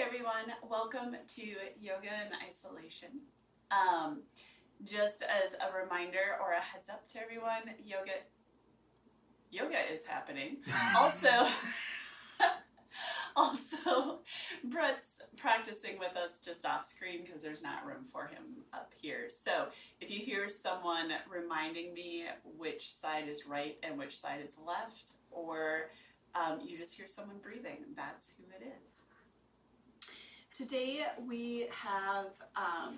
Hi everyone, welcome to Yoga in Isolation. Just as a reminder or a heads up to everyone, yoga is happening. Also, Brett's practicing with us just off screen because there's not room for him up here. So if you hear someone reminding me which side is right and which side is left, or you just hear someone breathing, that's who it is. Today we have, I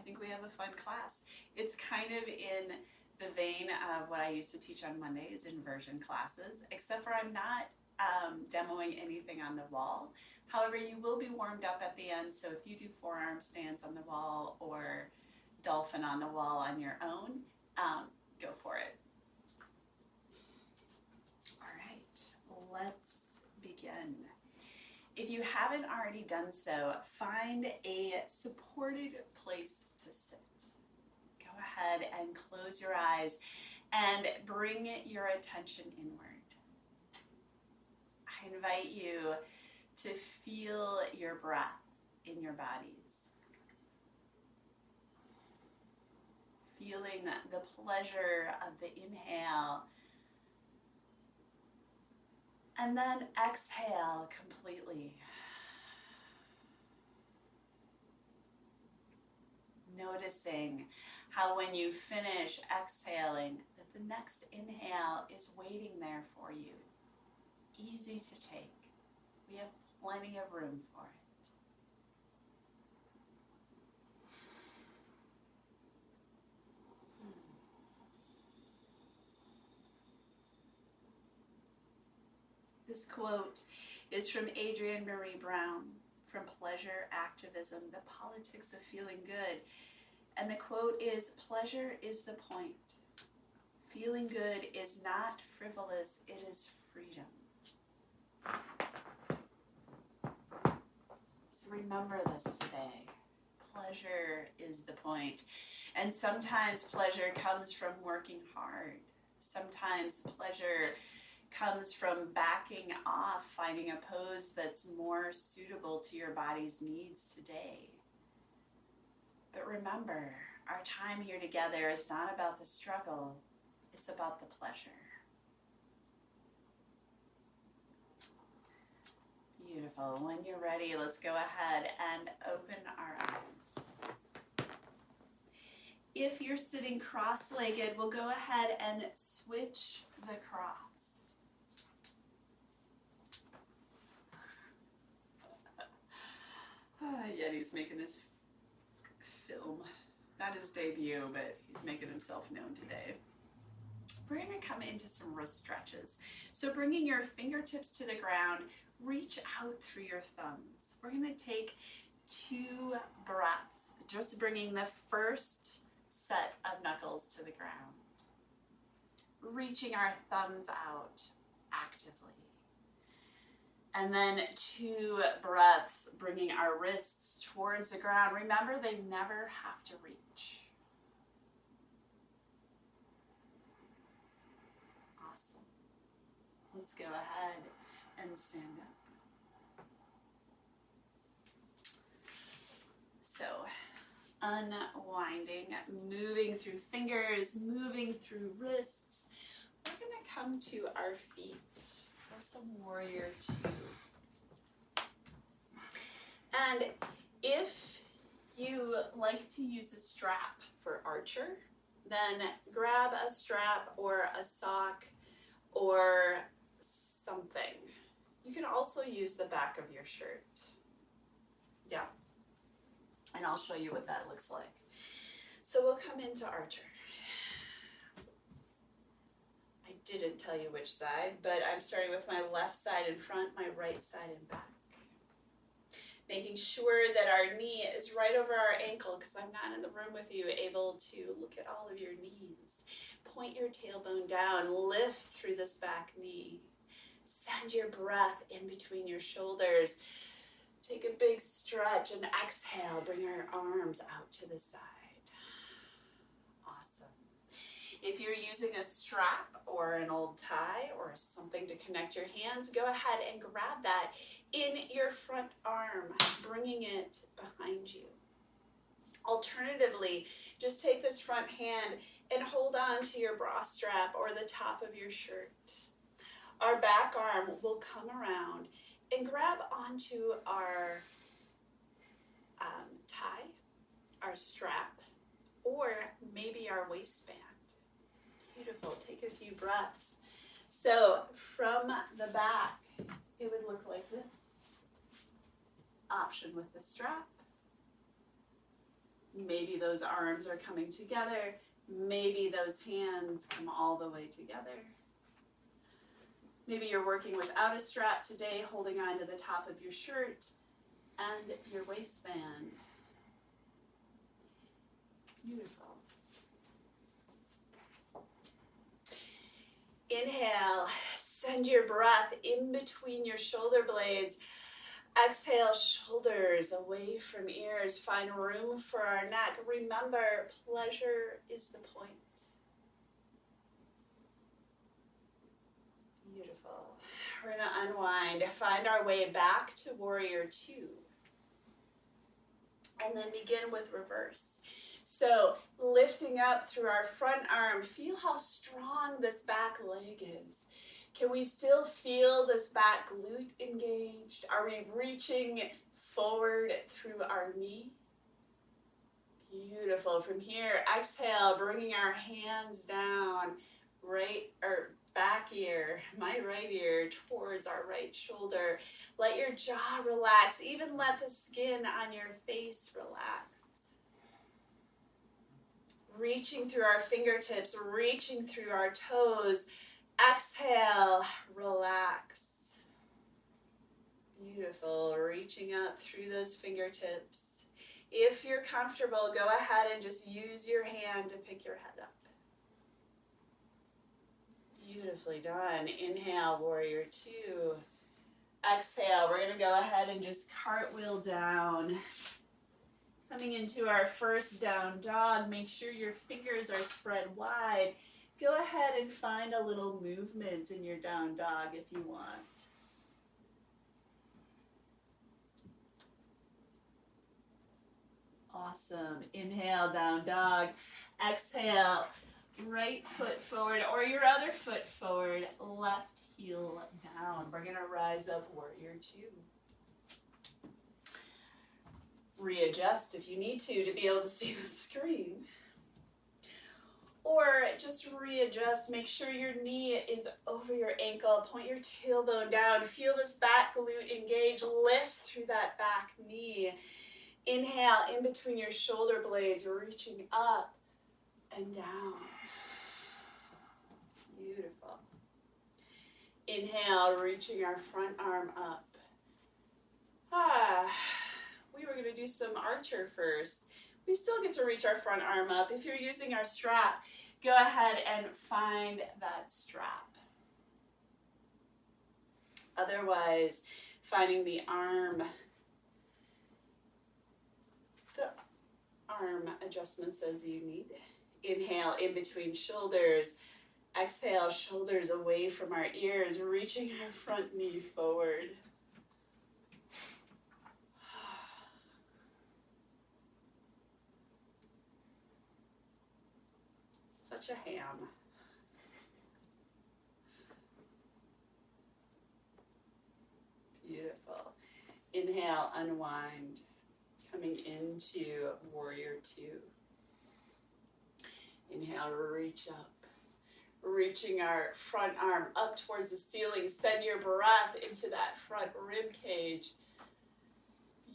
think we have a fun class. It's kind of in the vein of what I used to teach on Mondays, inversion classes, except for I'm not demoing anything on the wall. However, you will be warmed up at the end, so if you do forearm stance on the wall or dolphin on the wall on your own, go for it. All right, let's begin. If you haven't already done so, find a supported place to sit. Go ahead and close your eyes and bring your attention inward. I invite you to feel your breath in your bodies. Feeling the pleasure of the inhale. And then exhale completely. Noticing how when you finish exhaling, that the next inhale is waiting there for you. Easy to take. We have plenty of room for it. This quote is from Adrienne Marie Brown from Pleasure Activism, The Politics of Feeling Good. And the quote is, "Pleasure is the point. Feeling good is not frivolous, it is freedom." So remember this today. Pleasure is the point. And sometimes pleasure comes from working hard. Sometimes pleasure comes from backing off, finding a pose that's more suitable to your body's needs today. But remember, our time here together is not about the struggle, it's about the pleasure. Beautiful. When you're ready, let's go ahead and open our eyes. If you're sitting cross-legged, we'll go ahead and switch the cross. Yeti's making his film, not his debut, but he's making himself known today. We're going to come into some wrist stretches. So bringing your fingertips to the ground, reach out through your thumbs. We're going to take 2 breaths, just bringing the first set of knuckles to the ground. Reaching our thumbs out actively. And then 2 breaths, bringing our wrists towards the ground. Remember, they never have to reach. Awesome. Let's go ahead and stand up. So, unwinding, moving through fingers, moving through wrists. We're going to come to our feet. Some warrior 2. And if you like to use a strap for archer, then grab a strap or a sock or something. You can also use the back of your shirt. Yeah. And I'll show you what that looks like. So we'll come into archer. I didn't tell you which side, but I'm starting with my left side in front, my right side in back. Making sure that our knee is right over our ankle, because I'm not in the room with you, able to look at all of your knees. Point your tailbone down, lift through this back knee. Send your breath in between your shoulders. Take a big stretch and exhale, bring our arms out to the side. Awesome. If you're using a strap or an old tie or something to connect your hands, go ahead and grab that in your front arm, bringing it behind you. Alternatively, just take this front hand and hold on to your bra strap or the top of your shirt. Our back arm will come around and grab onto our tie, our strap, or maybe our waistband. Beautiful. Take a few breaths. So from the back, it would look like this. Option with the strap. Maybe those arms are coming together. Maybe those hands come all the way together. Maybe you're working without a strap today, holding on to the top of your shirt and your waistband. Beautiful. Inhale, send your breath in between your shoulder blades. Exhale, shoulders away from ears. Find room for our neck. Remember, pleasure is the point. Beautiful. We're going to unwind, find our way back to warrior two. And then begin with reverse. So lifting up through our front arm, feel how strong this back leg is. Can we still feel this back glute engaged? Are we reaching forward through our knee? Beautiful. From here, exhale, bringing our hands down, back ear, my right ear, towards our right shoulder. Let your jaw relax. Even let the skin on your face relax. Reaching through our fingertips, reaching through our toes. Exhale, relax. Beautiful. Reaching up through those fingertips. If you're comfortable, go ahead and just use your hand to pick your head up. Beautifully done. Inhale, warrior two. Exhale, we're going to go ahead and just cartwheel down. Coming into our first down dog, make sure your fingers are spread wide. Go ahead and find a little movement in your down dog if you want. Awesome. Inhale, down dog. Exhale, right foot forward or your other foot forward, left heel down. We're going to rise up, warrior two. Readjust if you need to be able to see the screen. Or just readjust, make sure your knee is over your ankle, point your tailbone down, feel this back glute engage, lift through that back knee. Inhale, in between your shoulder blades, reaching up and down. Beautiful. Inhale, reaching our front arm up. We were going to do some archer first. We still get to reach our front arm up. If you're using our strap, go ahead and find that strap. Otherwise, finding the arm adjustments as you need. Inhale, in between shoulders. Exhale, shoulders away from our ears, reaching our front knee forward. Such a ham. Beautiful. Inhale, unwind. Coming into warrior two. Inhale, reach up. Reaching our front arm up towards the ceiling. Send your breath into that front rib cage.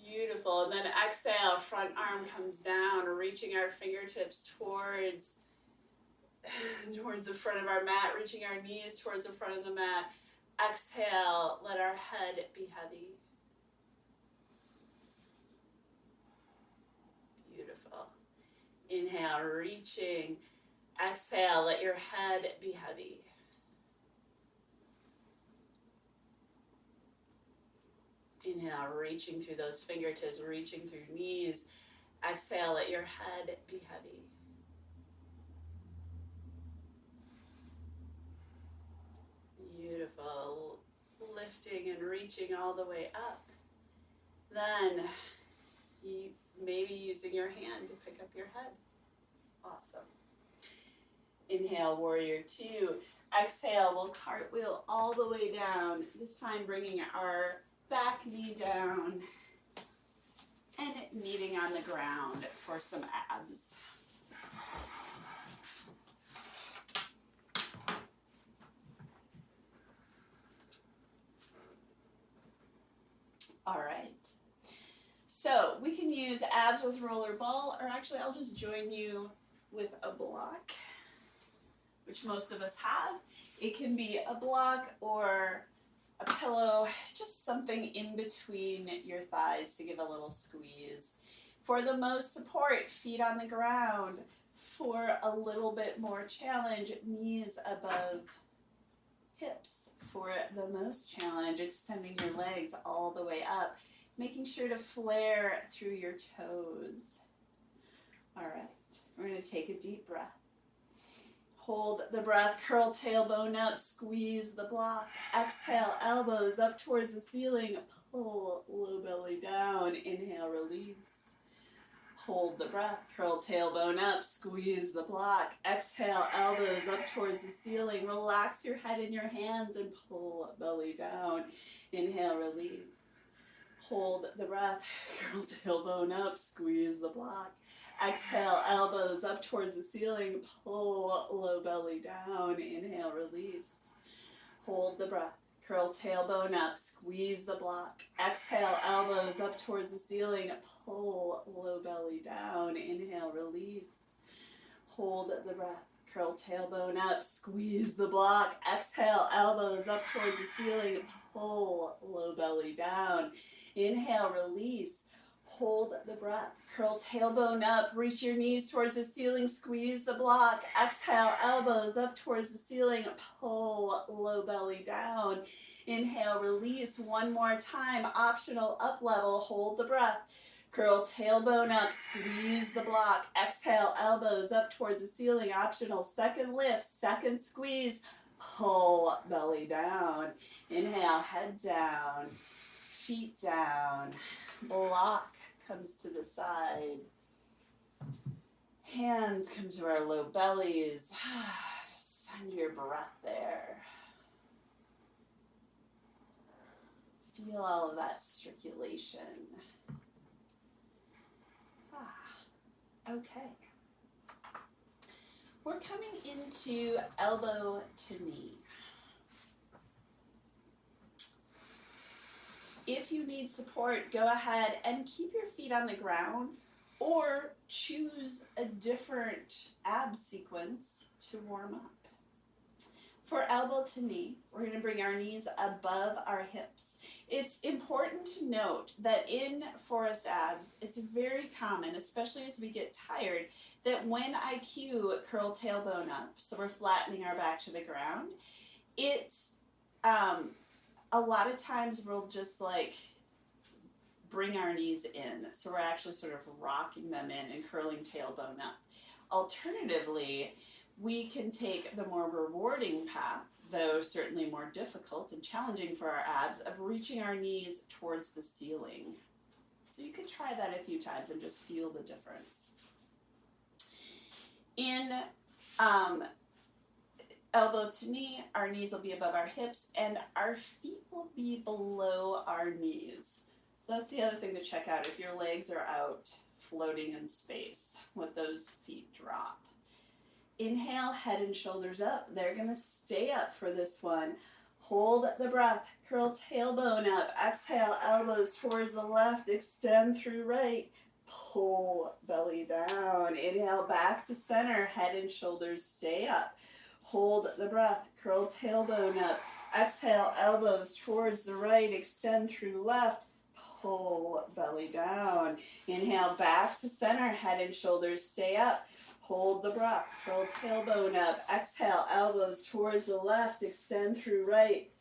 Beautiful. And then exhale, front arm comes down, reaching our fingertips towards the front of our mat, reaching our knees towards the front of the mat. Exhale, let our head be heavy. Beautiful. Inhale, reaching. Exhale, let your head be heavy. Inhale, reaching through those fingertips, reaching through your knees. Exhale, let your head be heavy. Beautiful. Lifting and reaching all the way up. Then you maybe using your hand to pick up your head. Awesome. Inhale, warrior two. Exhale, we'll cartwheel all the way down. This time bringing our back knee down and kneading on the ground for some abs. All right. So we can use abs with roller ball, or actually I'll just join you with a block, which most of us have. It can be a block or a pillow, just something in between your thighs to give a little squeeze. For the most support, feet on the ground. For a little bit more challenge, knees above hips. For the most challenge, extending your legs all the way up, making sure to flare through your toes. All right, we're going to take a deep breath. Hold the breath, curl tailbone up, squeeze the block. Exhale, elbows up towards the ceiling, pull low belly down. Inhale, release. Hold the breath, curl tailbone up, squeeze the block. Exhale, elbows up towards the ceiling. Relax your head in your hands and pull belly down. Inhale, release. Hold the breath, curl tailbone up, squeeze the block. Exhale, elbows up towards the ceiling, pull low belly down. Inhale, release. Hold the breath. Curl tailbone up, squeeze the block. Exhale, elbows up towards the ceiling, pull low belly down. Inhale, release. Hold the breath. Curl tailbone up, squeeze the block. Exhale, elbows up towards the ceiling, pull low belly down. Inhale, release. Hold the breath. Curl tailbone up, reach your knees towards the ceiling, squeeze the block. Exhale, elbows up towards the ceiling, pull low belly down. Inhale, release. One more time, optional up level, hold the breath. Curl tailbone up, squeeze the block. Exhale, elbows up towards the ceiling, optional second lift, second squeeze, pull belly down. Inhale, head down, feet down, block comes to the side. Hands come to our low bellies. Just send your breath there. Feel all of that circulation. Okay. We're coming into elbow to knee. If you need support, go ahead and keep your feet on the ground or choose a different ab sequence to warm up. For elbow to knee, we're going to bring our knees above our hips. It's important to note that in forest abs, it's very common, especially as we get tired, that when I cue curl tailbone up, so we're flattening our back to the ground, it's a lot of times we'll just like bring our knees in. So we're actually sort of rocking them in and curling tailbone up. Alternatively, we can take the more rewarding path, though certainly more difficult and challenging for our abs, of reaching our knees towards the ceiling. So you can try that a few times and just feel the difference. In elbow to knee, our knees will be above our hips and our feet will be below our knees. So that's the other thing to check out if your legs are out floating in space, let those feet drop. Inhale, head and shoulders up. They're going to stay up for this one. Hold the breath. Curl tailbone up. Exhale, elbows towards the left. Extend through right. Pull belly down. Inhale, back to center. Head and shoulders stay up. Hold the breath. Curl tailbone up. Exhale, elbows towards the right. Extend through left. Pull belly down. Inhale, back to center. Head and shoulders stay up. Hold the breath, curl tailbone up. Exhale, elbows towards the left, extend through right,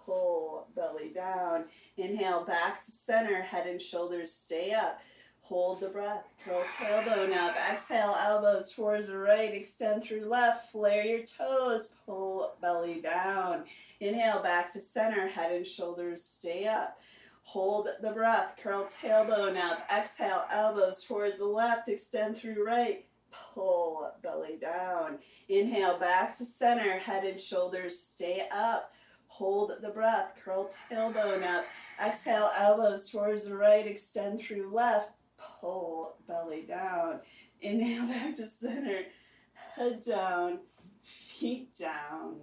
pull belly down. Inhale, back to center, head and shoulders stay up. Hold the breath. Curl tailbone up. Exhale, elbows towards the right. Extend through left. Flare your toes. Pull belly down. Inhale, back to center. Head and shoulders stay up. Hold the breath. Curl tailbone up. Exhale, elbows towards the left. Extend through right. Pull belly down. Inhale, back to center. Head and shoulders stay up. Hold the breath. Curl tailbone up. Exhale, elbows towards the right. Extend through left. Pull belly down. Inhale, back to center. Head down. Feet down.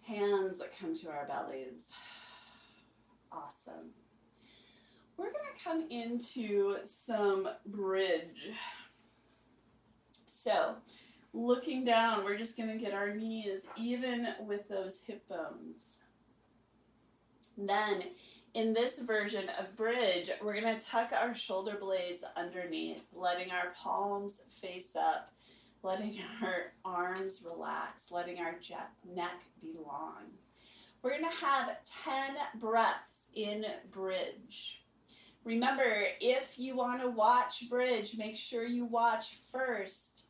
Hands come to our bellies. Awesome. We're going to come into some bridge. So, looking down, we're just going to get our knees even with those hip bones. Then, in this version of bridge, we're going to tuck our shoulder blades underneath, letting our palms face up, letting our arms relax, letting our neck be long. We're going to have 10 breaths in bridge. Remember, if you want to watch bridge, make sure you watch first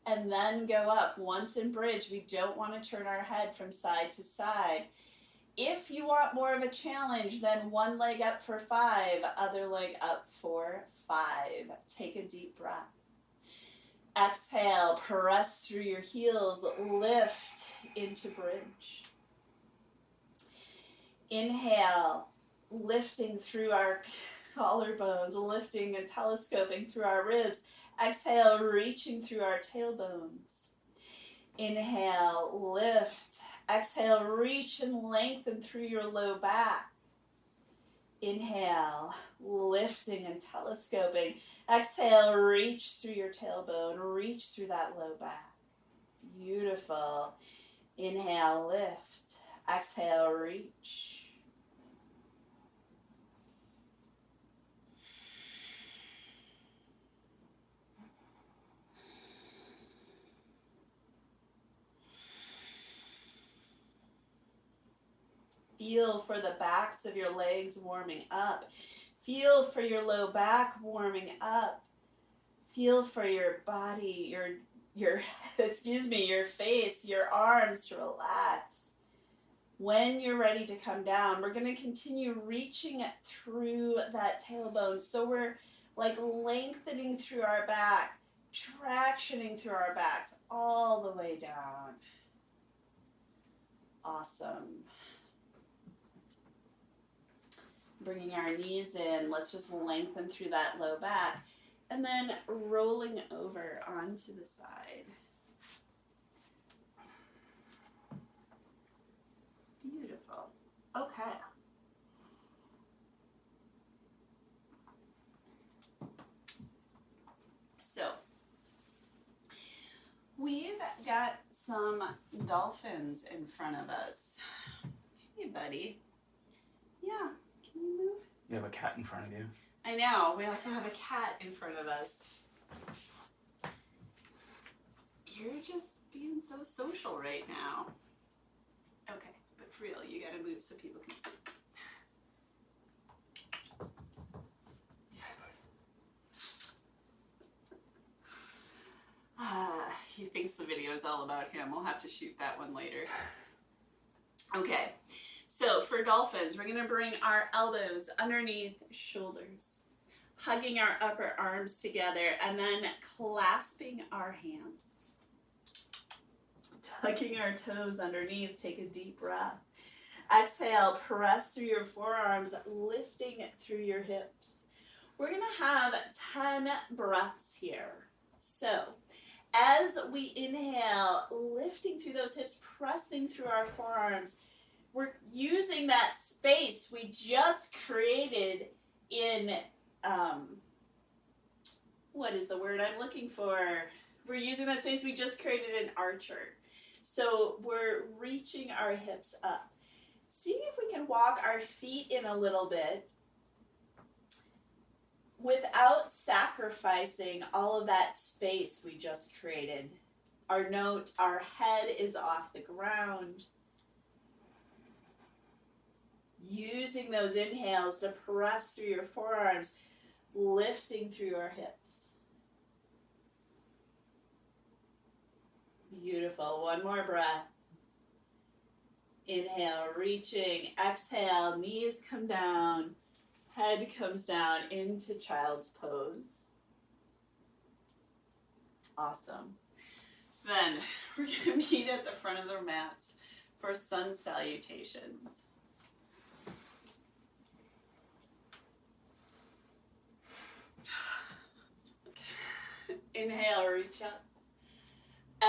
and then go up. Once in bridge, we don't want to turn our head from side to side. If you want more of a challenge, then one leg up for 5, other leg up for 5. Take a deep breath. Exhale, press through your heels, lift into bridge. Inhale, lifting through our collarbones, lifting and telescoping through our ribs. Exhale, reaching through our tailbones. Inhale, lift. Exhale, reach and lengthen through your low back. Inhale, lifting and telescoping. Exhale, reach through your tailbone, reach through that low back. Beautiful. Inhale, lift. Exhale, reach. Feel for the backs of your legs warming up. Feel for your low back warming up. Feel for your body, your face, your arms to relax. When you're ready to come down, we're going to continue reaching through that tailbone. So we're like lengthening through our back, tractioning through our backs all the way down. Awesome. Bringing our knees in, let's just lengthen through that low back, and then rolling over onto the side. Beautiful. Okay. So, we've got some dolphins in front of us. Hey, buddy. Yeah. Can you move? You have a cat in front of you. I know. We also have a cat in front of us. You're just being so social right now. Okay, but for real, you gotta move so people can see. He thinks the video is all about him. We'll have to shoot that one later. Okay. So for dolphins, we're going to bring our elbows underneath shoulders, hugging our upper arms together, and then clasping our hands. Tucking our toes underneath, take a deep breath. Exhale, press through your forearms, lifting through your hips. We're going to have 10 breaths here. So as we inhale, lifting through those hips, pressing through our forearms, we're using that space we just created in, what is the word I'm looking for? We're using that space we just created in Archer. So we're reaching our hips up. See if we can walk our feet in a little bit without sacrificing all of that space we just created. Our head is off the ground. Using those inhales to press through your forearms, lifting through our hips. Beautiful. One more breath. Inhale, reaching. Exhale, knees come down. Head comes down into child's pose. Awesome. Then we're going to meet at the front of the mats for sun salutations. Inhale, reach up.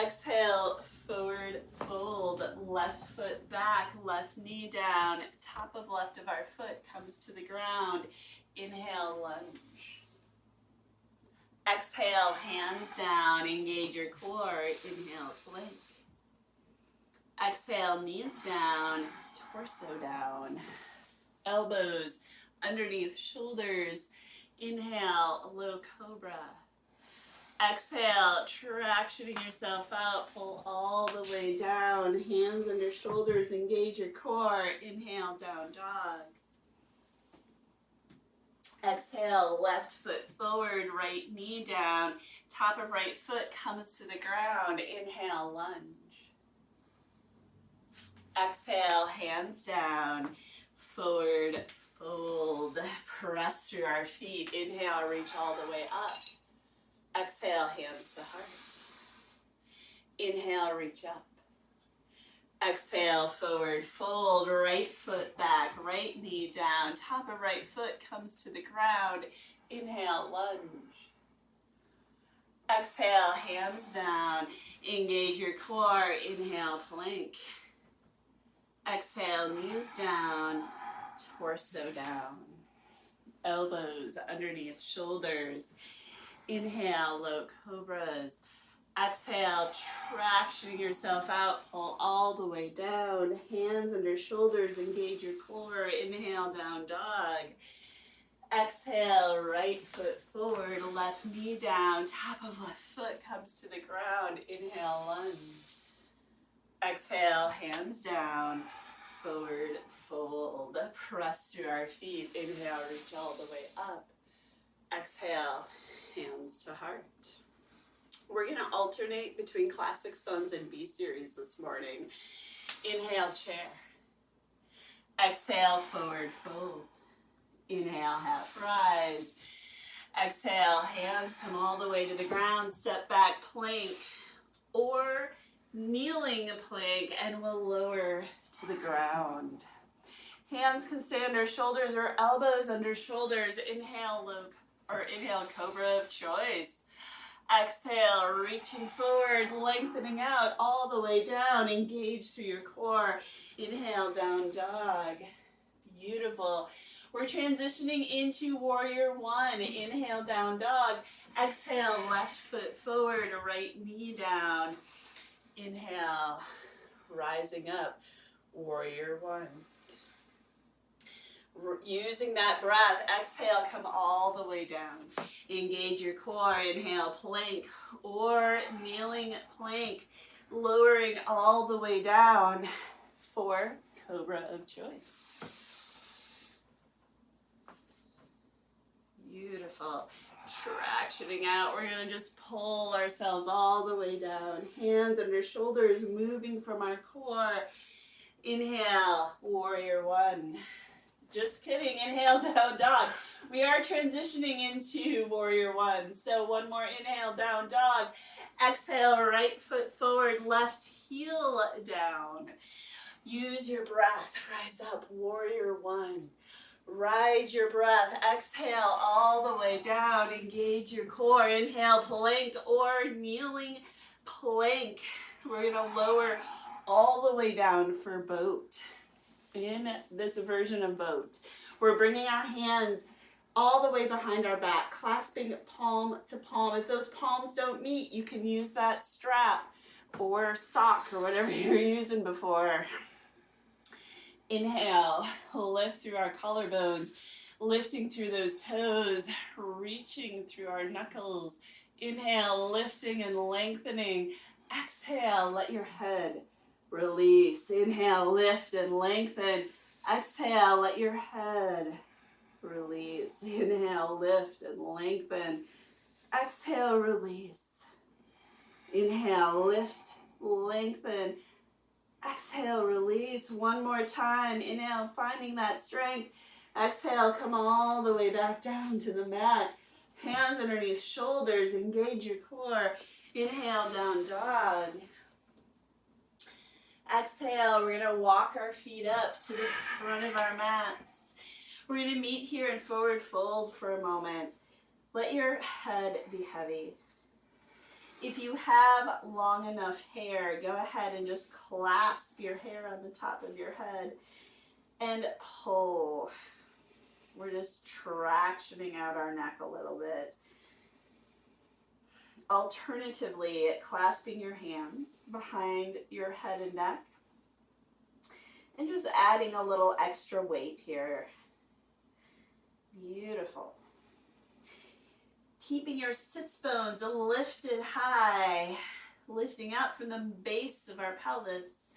Exhale, forward fold. Left foot back, left knee down. Top of left of our foot comes to the ground. Inhale, lunge. Exhale, hands down. Engage your core. Inhale, plank. Exhale, knees down, torso down. Elbows underneath shoulders. Inhale, low cobra. Exhale, tractioning yourself out, pull all the way down, hands under shoulders, engage your core. Inhale, down dog. Exhale, left foot forward, right knee down, top of right foot comes to the ground. Inhale, lunge. Exhale, hands down, forward fold, press through our feet. Inhale, reach all the way up. Exhale, hands to heart. Inhale, reach up. Exhale, forward fold, right foot back, right knee down, top of right foot comes to the ground. Inhale, lunge. Exhale, hands down, engage your core. Inhale, plank. Exhale, knees down, torso down. Elbows underneath shoulders. Inhale, low cobras. Exhale, tractioning yourself out, pull all the way down. Hands under shoulders, engage your core. Inhale, down dog. Exhale, right foot forward, left knee down. Top of left foot comes to the ground. Inhale, lunge. Exhale, hands down, forward fold. Press through our feet. Inhale, reach all the way up. Exhale, hands to heart. We're going to alternate between classic suns and B series this morning. Inhale, chair. Exhale, forward fold. Inhale, half rise. Exhale, hands come all the way to the ground. Step back, plank, or kneeling plank, and we'll lower to the ground. Hands can stay under shoulders or elbows under shoulders. Inhale, inhale, cobra of choice. Exhale, reaching forward, lengthening out all the way down. Engage through your core. Inhale, down dog. Beautiful. We're transitioning into warrior one. Inhale, down dog. Exhale, left foot forward, right knee down. Inhale, rising up, warrior one. Using that breath, exhale, come all the way down. Engage your core. Inhale, plank or kneeling plank, lowering all the way down for cobra of choice. Beautiful. Tractioning out. We're going to just pull ourselves all the way down. Hands under shoulders, moving from our core. Inhale, warrior one. Just kidding. Inhale, down dog. We are transitioning into warrior one. So one more inhale, down dog. Exhale, right foot forward, left heel down. Use your breath. Rise up, warrior one. Ride your breath. Exhale all the way down. Engage your core. Inhale, plank or kneeling plank. We're going to lower all the way down for boat. In this version of boat, we're bringing our hands all the way behind our back, clasping palm to palm. If those palms don't meet, you can use that strap or sock or whatever you're using before. Inhale, lift through our collarbones, lifting through those toes, reaching through our knuckles. Inhale, lifting and lengthening. Exhale, let your head release. Inhale, lift and lengthen. Exhale, let your head release. Inhale, lift and lengthen. Exhale, release. Inhale, lift, lengthen. Exhale, release. One more time. Inhale, finding that strength. Exhale, come all the way back down to the mat. Hands underneath shoulders, engage your core. Inhale, down dog. Exhale, we're gonna walk our feet up to the front of our mats. We're gonna meet here in forward fold for a moment. Let your head be heavy. If you have long enough hair, go ahead and just clasp your hair on the top of your head and pull. We're just tractioning out our neck a little bit. Alternatively, clasping your hands behind your head and neck and just adding a little extra weight here. Beautiful. Keeping your sits bones lifted high, lifting up from the base of our pelvis,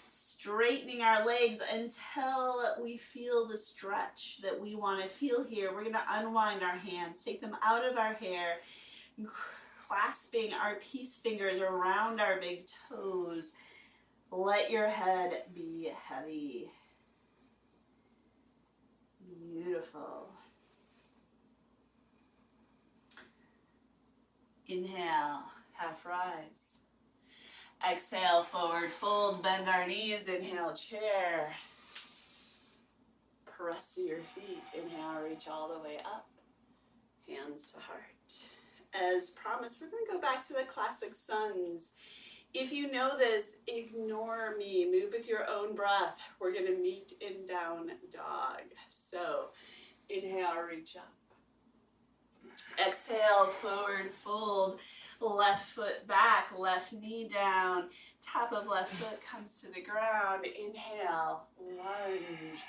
straightening our legs until we feel the stretch that we want to feel here. We're going to unwind our hands, take them out of our hair, clasping our peace fingers around our big toes. Let your head be heavy. Beautiful. Inhale, half rise. Exhale, forward fold, bend our knees. Inhale, chair. Press to your feet. Inhale, reach all the way up. Hands to heart. As promised, we're going to go back to the classic suns. If you know this, ignore me. Move with your own breath. We're going to meet in down dog. So, inhale, reach up. Exhale, forward fold, left foot back, left knee down, top of left foot comes to the ground. Inhale, lunge,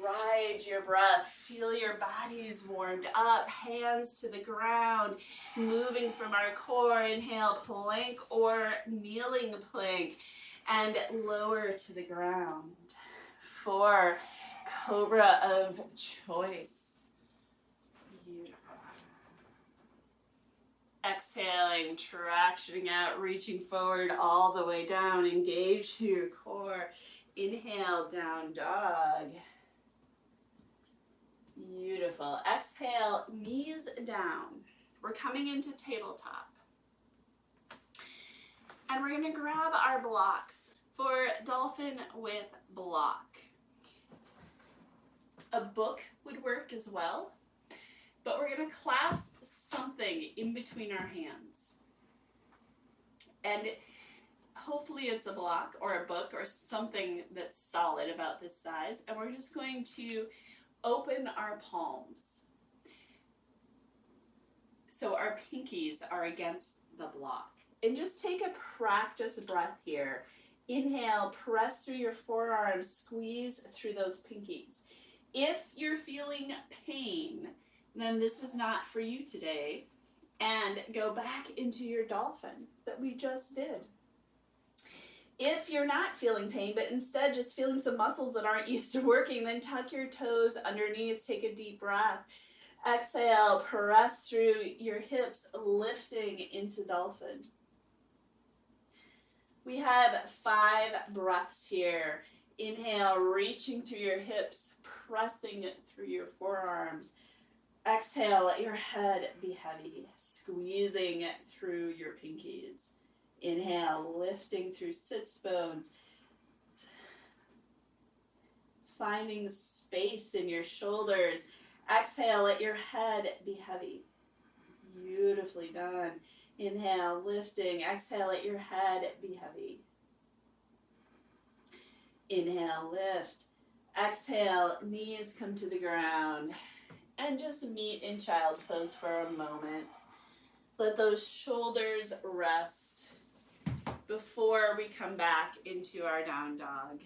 ride your breath, feel your bodies warmed up, hands to the ground, moving from our core. Inhale, plank or kneeling plank, and lower to the ground. 4, cobra of choice. Exhaling, tractioning out, reaching forward all the way down. Engage through your core. Inhale, down dog. Beautiful. Exhale, knees down. We're coming into tabletop. And we're going to grab our blocks for dolphin with block. A book would work as well. But we're going to clasp something in between our hands. And hopefully it's a block or a book or something that's solid about this size. And we're just going to open our palms. So our pinkies are against the block. And just take a practice breath here. Inhale, press through your forearms, squeeze through those pinkies. If you're feeling pain, then this is not for you today, and go back into your dolphin that we just did. If you're not feeling pain, but instead just feeling some muscles that aren't used to working, then tuck your toes underneath, take a deep breath. Exhale, press through your hips, lifting into dolphin. We have 5 breaths here. Inhale, reaching through your hips, pressing through your forearms. Exhale, let your head be heavy, squeezing through your pinkies. Inhale, lifting through sits bones. Finding space in your shoulders. Exhale, let your head be heavy. Beautifully done. Inhale, lifting. Exhale, let your head be heavy. Inhale, lift. Exhale, knees come to the ground. And just meet in child's pose for a moment. Let those shoulders rest before we come back into our down dog.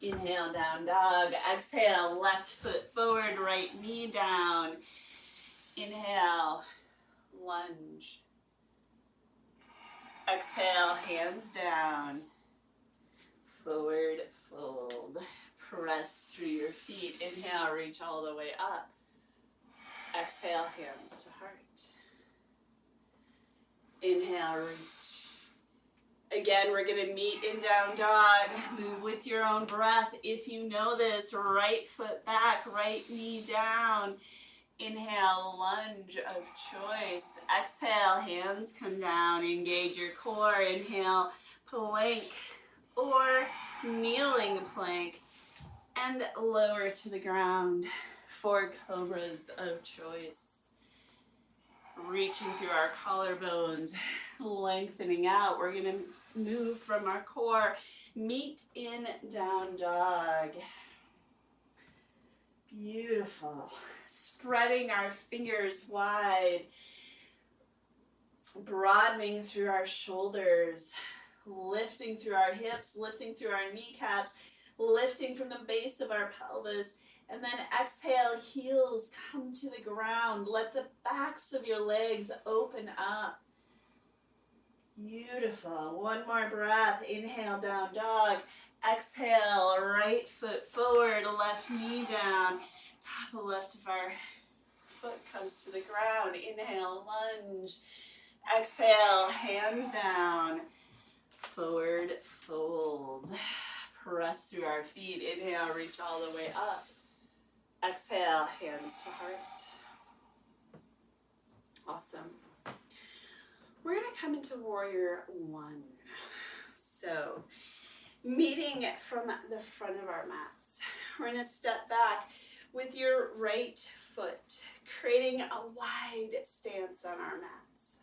Inhale, down dog. Exhale, left foot forward, right knee down. Inhale, lunge. Exhale, hands down. Forward fold. Press through your feet. Inhale, reach all the way up. Exhale, hands to heart. Inhale, reach. Again, we're going to meet in down dog. Move with your own breath. If you know this, right foot back, right knee down. Inhale, lunge of choice. Exhale, hands come down. Engage your core. Inhale, plank or kneeling plank. And lower to the ground for cobras of choice. Reaching through our collarbones, lengthening out. We're going to move from our core. Meet in down dog. Beautiful. Spreading our fingers wide. Broadening through our shoulders. Lifting through our hips, lifting through our kneecaps. Lifting from the base of our pelvis, and then exhale, heels come to the ground. Let the backs of your legs open up. Beautiful. One more breath. Inhale, down dog. Exhale, right foot forward, left knee down. Top of left of our foot comes to the ground. Inhale, lunge. Exhale, hands down. Forward fold. Press through our feet. Inhale, reach all the way up. Exhale, hands to heart. Awesome. We're going to come into warrior one. So, meeting from the front of our mats. We're going to step back with your right foot, creating a wide stance on our mats.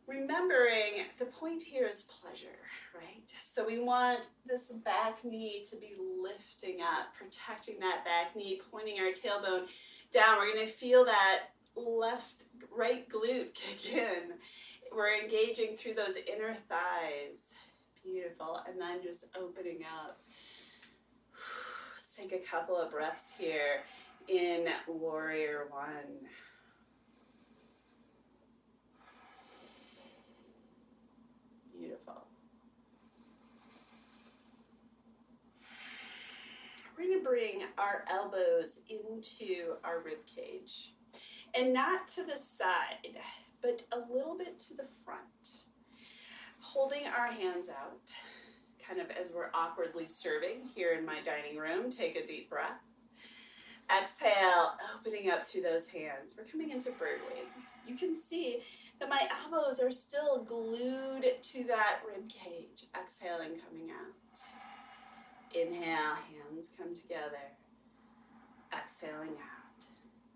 Remembering the point here is pleasure, right? So we want this back knee to be lifting up, protecting that back knee, pointing our tailbone down. We're going to feel that right glute kick in. We're engaging through those inner thighs. Beautiful. And then just opening up. Let's take a couple of breaths here in warrior one. Beautiful. We're going to bring our elbows into our rib cage, and not to the side, but a little bit to the front. Holding our hands out, kind of as we're awkwardly serving here in my dining room. Take a deep breath. Exhale, opening up through those hands. We're coming into bird wing. You can see that my elbows are still glued to that rib cage. Exhaling, coming out. Inhale, hands come together. Exhaling out.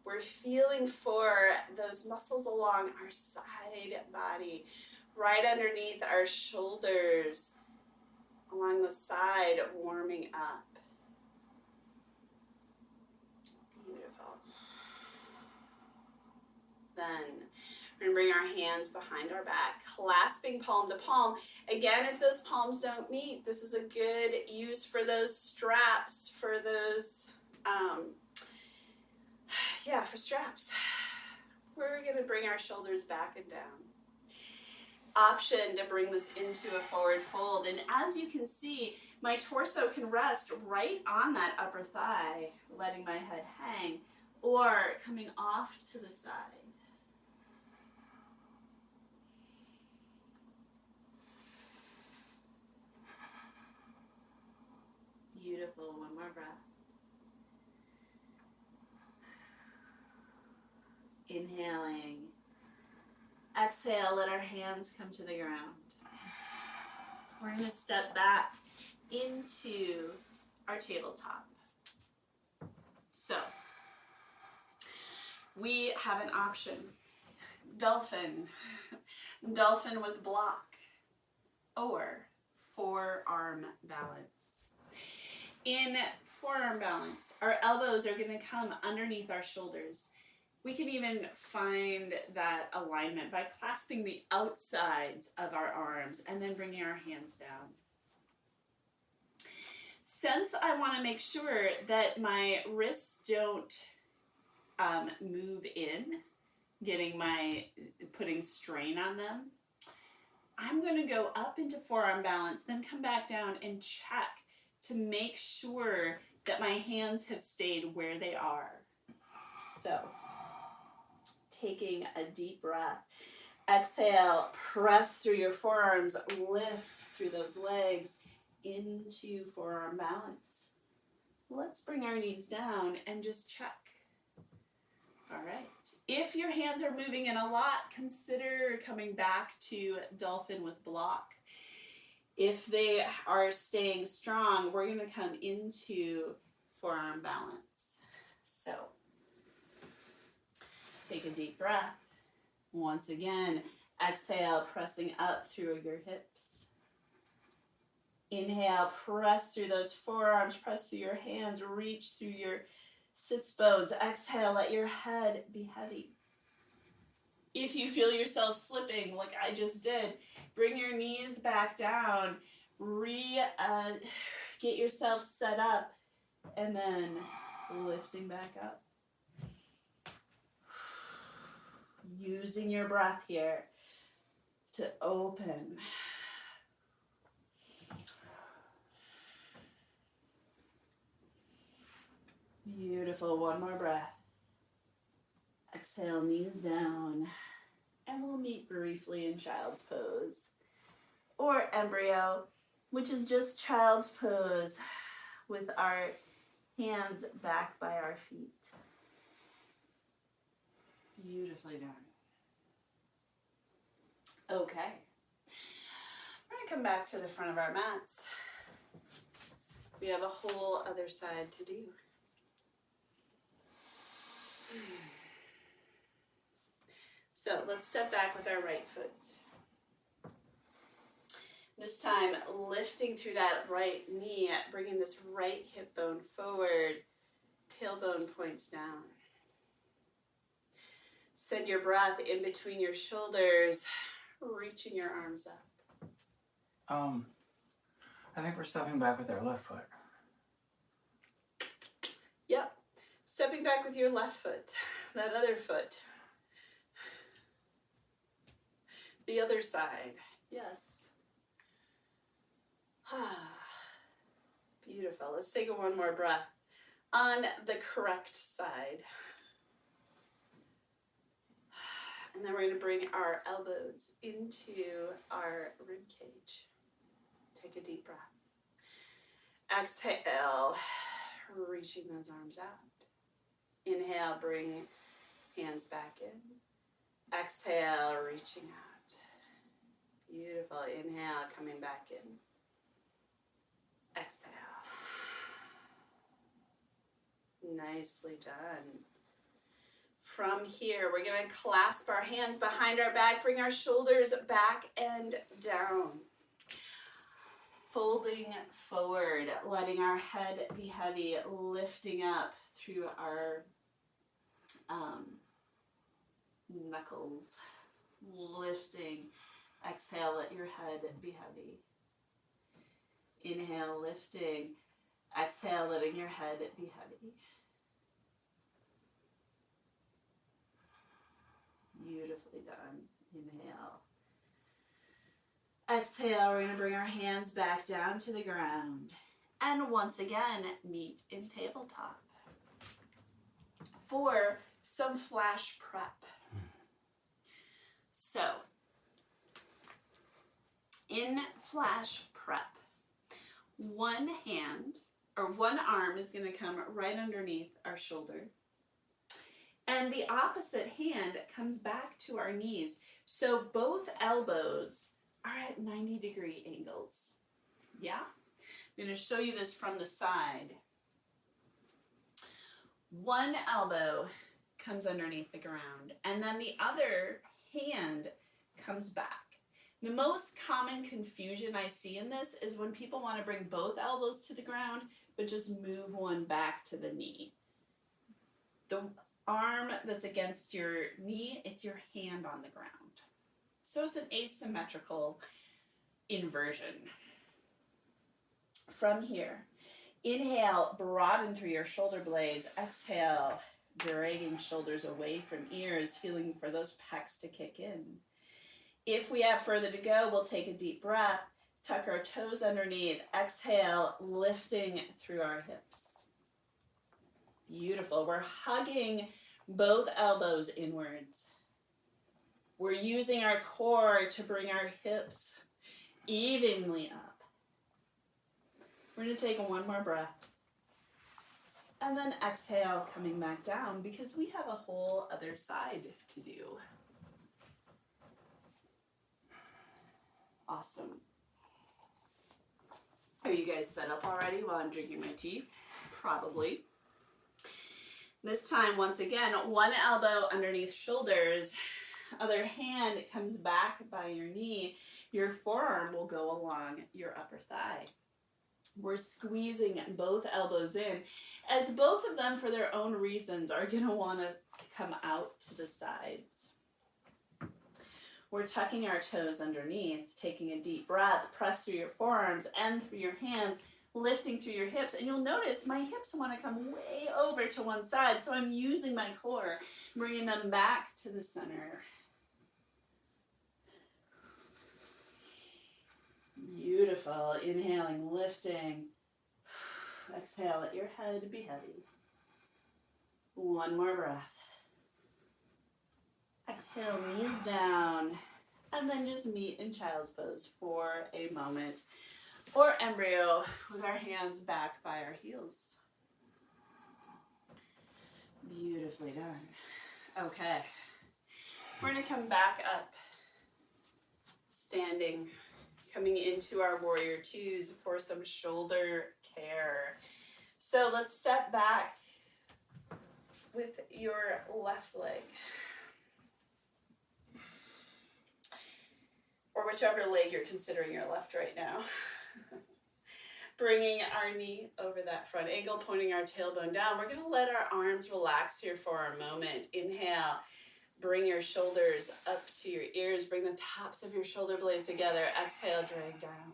We're feeling for those muscles along our side body, right underneath our shoulders, along the side, warming up. Beautiful. Then we're going to bring our hands behind our back, clasping palm to palm. Again, if those palms don't meet, this is a good use for those straps, for those, for straps. We're going to bring our shoulders back and down. Option to bring this into a forward fold. And as you can see, my torso can rest right on that upper thigh, letting my head hang, or coming off to the side. Beautiful. One more breath. Inhaling. Exhale, let our hands come to the ground. We're going to step back into our tabletop. So, we have an option. Dolphin with block, or forearm balance. In forearm balance, our elbows are going to come underneath our shoulders. We can even find that alignment by clasping the outsides of our arms and then bringing our hands down. Since I want to make sure that my wrists don't move in, putting strain on them, I'm going to go up into forearm balance, then come back down and check to make sure that my hands have stayed where they are. So, taking a deep breath. Exhale, press through your forearms, lift through those legs into forearm balance. Let's bring our knees down and just check. All right. If your hands are moving in a lot, consider coming back to dolphin with block. If they are staying strong, we're going to come into forearm balance. So, take a deep breath. Once again, exhale, pressing up through your hips. Inhale, press through those forearms, press through your hands, reach through your sits bones. Exhale, let your head be heavy. If you feel yourself slipping like I just did, bring your knees back down, get yourself set up, and then lifting back up. Using your breath here to open. Beautiful. One more breath. Exhale, knees down. And we'll meet briefly in child's pose or embryo, which is just child's pose with our hands back by our feet. Beautifully done. Okay. We're going to come back to the front of our mats. We have a whole other side to do. So let's step back with our right foot. This time, lifting through that right knee, bringing this right hip bone forward, tailbone points down. Send your breath in between your shoulders, reaching your arms up. I think we're stepping back with our left foot. Yep. Stepping back with your left foot, that other foot. The other side. Yes. Beautiful. Let's take one more breath on the correct side. And then we're going to bring our elbows into our rib cage. Take a deep breath. Exhale, reaching those arms out. Inhale, bring hands back in. Exhale, reaching out. Beautiful. Inhale, coming back in. Exhale. Nicely done. From here, we're going to clasp our hands behind our back, bring our shoulders back and down. Folding forward, letting our head be heavy, lifting up through our knuckles. Lifting. Exhale, let your head be heavy. Inhale, lifting. Exhale, letting your head be heavy. Beautifully done. Inhale. Exhale, we're going to bring our hands back down to the ground. And once again, meet in tabletop for some flash prep. So, in flash prep, one hand or one arm is going to come right underneath our shoulder. And the opposite hand comes back to our knees. So both elbows are at 90-degree angles. Yeah? I'm going to show you this from the side. One elbow comes underneath the ground, and then the other hand comes back. The most common confusion I see in this is when people want to bring both elbows to the ground, but just move one back to the knee. The arm that's against your knee, it's your hand on the ground. So it's an asymmetrical inversion. From here, inhale, broaden through your shoulder blades. Exhale, dragging shoulders away from ears, feeling for those pecs to kick in. If we have further to go, we'll take a deep breath, Tuck our toes underneath. Exhale, lifting through our hips. Beautiful. We're hugging both elbows inwards. We're using our core to bring our hips evenly up. We're going to take one more breath. And then exhale, coming back down, because we have a whole other side to do. Awesome. Are you guys set up already while I'm drinking my tea? Probably. This time, once again, one elbow underneath shoulders, other hand comes back by your knee. Your forearm will go along your upper thigh. We're squeezing both elbows in, as both of them, for their own reasons, are going to want to come out to the sides. We're tucking our toes underneath, taking a deep breath, press through your forearms and through your hands, lifting through your hips. And you'll notice my hips want to come way over to one side, so I'm using my core, bringing them back to the center. Beautiful. Inhaling, lifting. Exhale, let your head be heavy. One more breath. Exhale, knees down. And then just meet in child's pose for a moment. Or embryo with our hands back by our heels. Beautifully done. Okay. We're going to come back up. Standing. Coming into our warrior twos for some shoulder care. So let's step back with your left leg. Or whichever leg you're considering your left right now. Bringing our knee over that front ankle, pointing our tailbone down. We're going to let our arms relax here for a moment. Inhale. Bring your shoulders up to your ears. Bring the tops of your shoulder blades together. Exhale, drag down.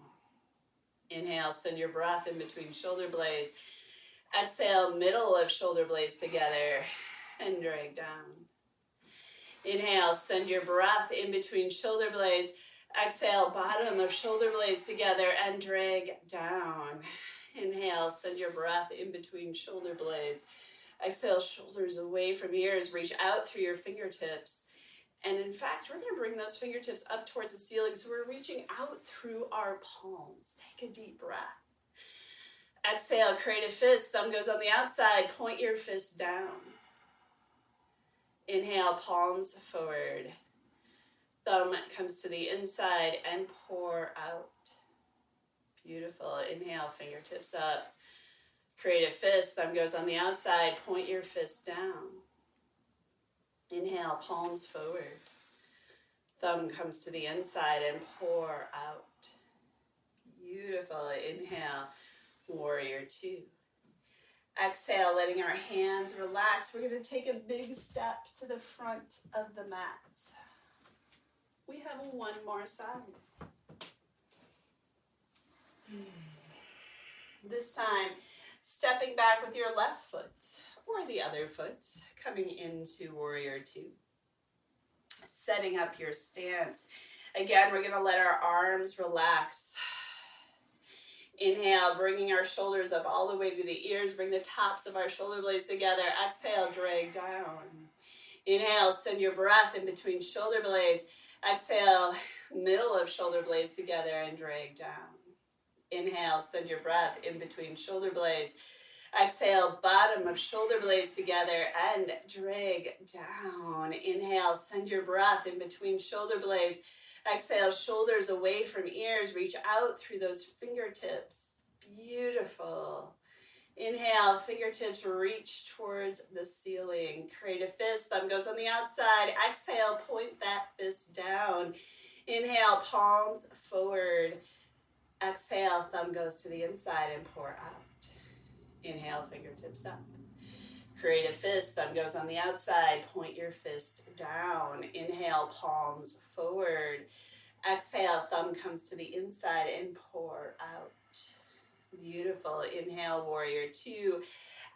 Inhale, send your breath in between shoulder blades. Exhale, middle of shoulder blades together and drag down. Inhale, send your breath in between shoulder blades. Exhale, bottom of shoulder blades together and drag down. Inhale, send your breath in between shoulder blades. Exhale, shoulders away from ears, reach out through your fingertips. And in fact, we're going to bring those fingertips up towards the ceiling, so we're reaching out through our palms. Take a deep breath. Exhale, create a fist, thumb goes on the outside, point your fist down. Inhale, palms forward. Thumb comes to the inside and pour out. Beautiful. Inhale, fingertips up. Create a fist, thumb goes on the outside, point your fist down. Inhale, palms forward. Thumb comes to the inside and pour out. Beautiful. Inhale, warrior two. Exhale, letting our hands relax. We're going to take a big step to the front of the mat. We have one more side. This time, stepping back with your left foot or the other foot, coming into warrior two. Setting up your stance. Again, we're going to let our arms relax. Inhale, bringing our shoulders up all the way to the ears. Bring the tops of our shoulder blades together. Exhale, drag down. Inhale, send your breath in between shoulder blades. Exhale, middle of shoulder blades together and drag down. Inhale, send your breath in between shoulder blades. Exhale, bottom of shoulder blades together and drag down. Inhale, send your breath in between shoulder blades. Exhale, shoulders away from ears. Reach out through those fingertips. Beautiful. Inhale, fingertips reach towards the ceiling. Create a fist, thumb goes on the outside. Exhale, point that fist down. Inhale, palms forward. Exhale, thumb goes to the inside and pour out. Inhale, fingertips up. Create a fist, thumb goes on the outside, point your fist down. Inhale, palms forward. Exhale, thumb comes to the inside and pour out. Beautiful. Inhale, warrior two.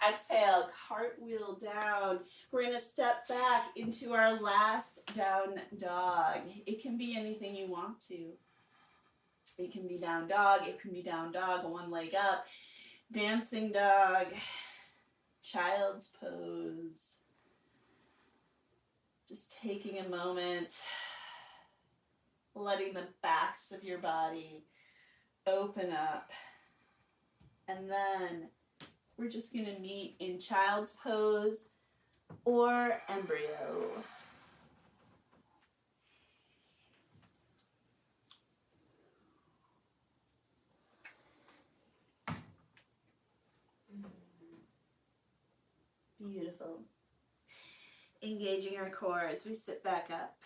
Exhale, cartwheel down. We're going to step back into our last down dog. It can be anything you want to. It can be down dog, it can be down dog, one leg up, dancing dog, child's pose. Just taking a moment, letting the backs of your body open up. And then we're just going to meet in child's pose or embryo. Beautiful. Engaging our core as we sit back up.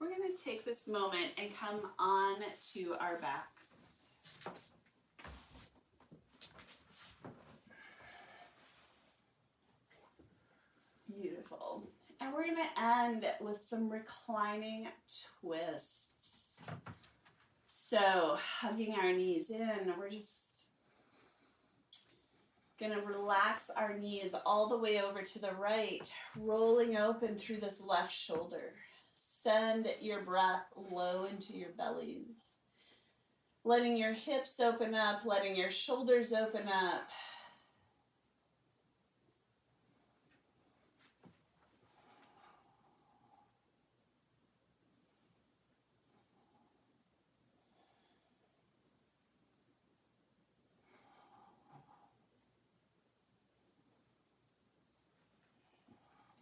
We're going to take this moment and come on to our backs. Beautiful. And we're going to end with some reclining twists. So, hugging our knees in, we're just going to relax our knees all the way over to the right, rolling open through this left shoulder. Send your breath low into your bellies. Letting your hips open up, letting your shoulders open up.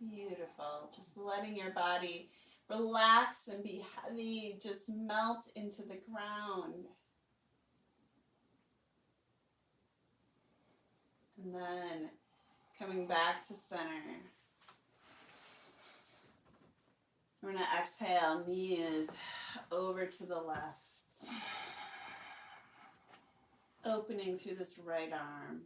Beautiful. Just letting your body relax and be heavy. Just melt into the ground. And then coming back to center. We're going to exhale, knees over to the left. Opening through this right arm.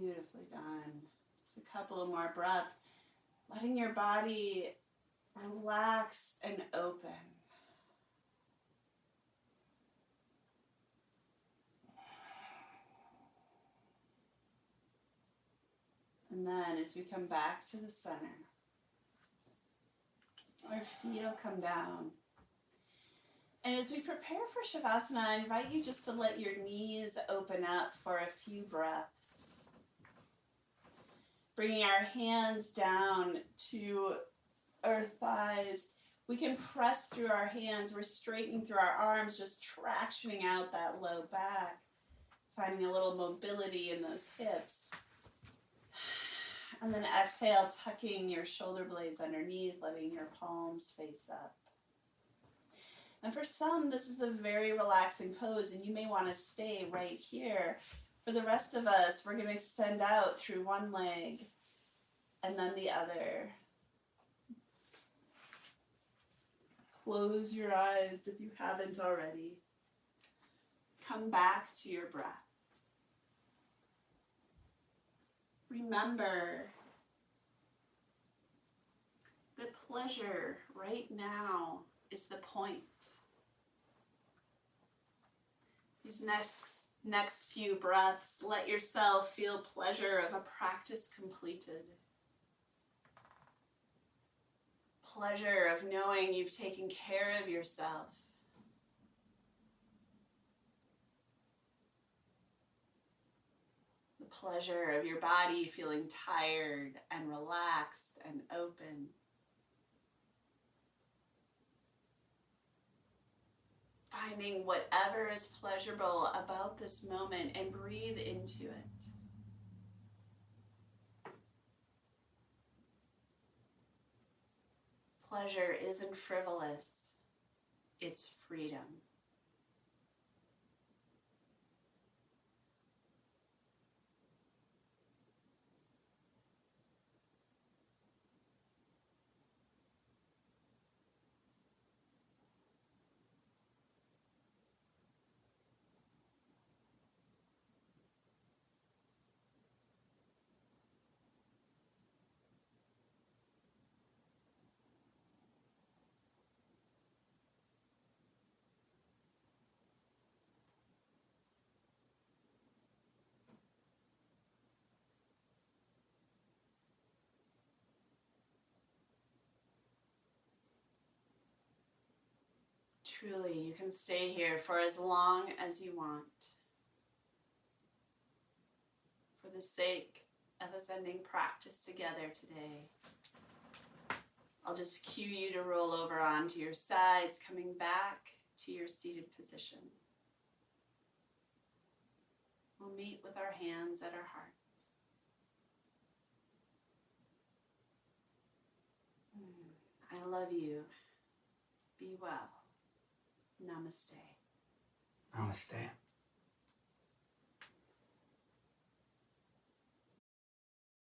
Beautifully done. Just a couple of more breaths. Letting your body relax and open. And then as we come back to the center, our feet will come down. And as we prepare for Shavasana, I invite you just to let your knees open up for a few breaths. Bringing our hands down to our thighs. We can press through our hands. We're straightening through our arms, just tractioning out that low back. Finding a little mobility in those hips. And then exhale, tucking your shoulder blades underneath, letting your palms face up. And for some, this is a very relaxing pose, and you may want to stay right here. For the rest of us, we're going to extend out through one leg and then the other. Close your eyes if you haven't already. Come back to your breath. Remember that pleasure right now is the point. These next few breaths, let yourself feel pleasure of a practice completed. Pleasure of knowing you've taken care of yourself. The pleasure of your body feeling tired and relaxed and open. Finding whatever is pleasurable about this moment and breathe into it. Pleasure isn't frivolous, it's freedom. Truly, you can stay here for as long as you want. For the sake of us ending practice together today, I'll just cue you to roll over onto your sides, coming back to your seated position. We'll meet with our hands at our hearts. I love you. Be well. Namaste. Namaste.